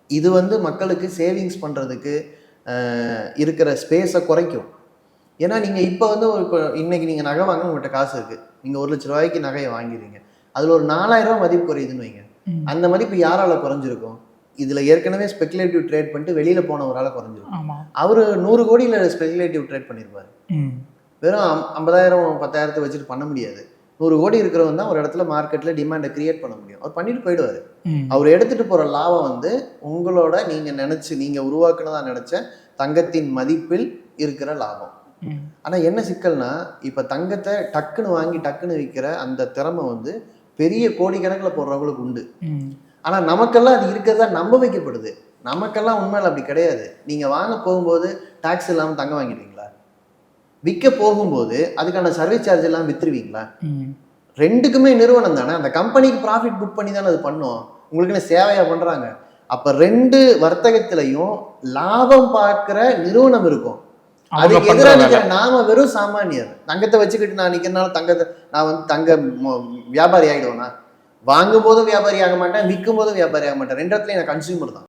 இது வந்து மக்களுக்கு சேவிங்ஸ் பண்ணுறதுக்கு இருக்கிற ஸ்பேஸை குறைக்கும். ஏன்னா நீங்கள் இப்போ வந்து இன்னைக்கு நீங்கள் நகை வாங்க உங்கள்கிட்ட காசு இருக்குது, நீங்கள் 1,00,000 ரூபாய்க்கு நகையை வாங்கிடுறீங்க, அதில் ஒரு 4,000 ரூபா மதிப்பு குறையுதுன்னு வைங்க. அந்த மதிப்பு யாரால குறைஞ்சிருக்கும்? இதுல ஏற்கனவே ஸ்பெகுலேட்டிவ் ட்ரேட் பண்ணிட்டு வெளியில போனவரால குறைஞ்சிருக்கும். அவரு 100 கோடியில ஸ்பெகுலேட்டிவ் ட்ரேட் பண்ணிருப்பாரு. வெறும் 50,000 10,000 வச்சுட்டு பண்ண முடியாது. 100 கோடி இருக்கிறவங்க தான் ஒரு இடத்துல மார்க்கெட்ல டிமாண்டை கிரியேட் பண்ண முடியும். அவர் பண்ணிட்டு போயிடுவாரு. அவர் எடுத்துட்டு போற லாபம் வந்து உங்களோட நீங்க உருவாக்குனதா நினைச்ச தங்கத்தின் மதிப்பில் இருக்கிற லாபம். ஆனா என்ன சிக்கல்னா, இப்ப தங்கத்தை டக்குன்னு வாங்கி டக்குன்னு விற்கிற அந்த திறமை வந்து பெரிய கோடிக்கணக்கில் போடுறவங்களுக்கு உண்டு. ஆனா நமக்கெல்லாம் அது இருக்கிறதா நம்ப வைக்கப்படுது. நமக்கெல்லாம் உண்மையில அப்படி கிடையாது. நீங்க வாங்க போகும்போது டாக்ஸ் இல்லாம தங்கம் வாங்கிடுவீங்களா? விற்க போகும்போது அதுக்கான சர்வீஸ் சார்ஜ் எல்லாம் வித்துருவீங்களா? ரெண்டுக்குமே நிறுவனம் தானே, அந்த கம்பெனிக்கு ப்ராஃபிட் புக் பண்ணி தானே அது பண்ணும். உங்களுக்குன்னு சேவையா பண்றாங்க. அப்ப 2 வர்த்தகத்திலையும் லாபம் பார்க்கிற நிறுவனம் இருக்கும். அதுக்கு எதிராக நிக்கிற நாம வெறும் சாமானியர். தங்கத்தை வச்சுக்கிட்டு நான் நிக்கிறனால தங்கத்தை நான் வந்து தங்க வியாபாரி ஆயிடுவேனா? வாங்கும் போதும் வியாபாரி ஆக மாட்டேன், விற்கும் போதும் வியாபாரி ஆக மாட்டேன். 2 இடத்துலயும் நான் கன்சியூமர் தான்.